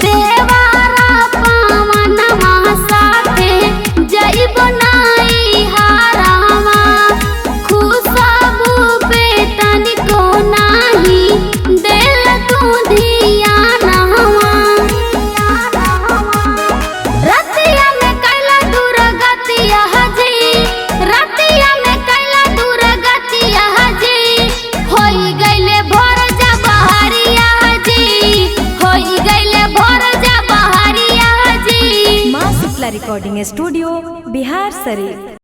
देवारा पावनवा साथे जइबो नाई हारावा खुशबू पे तनिको नाही दिल तू धियानवा रतिया में कैला दूर गतिया जी रतिया में कैला दूर गतिया जी होई गइले भोर जा बहरिया जी होई गइले भोर जा बहरिया जी। माँ शुक्ला रिकॉर्डिंग स्टूडियो बिहार शरीफ।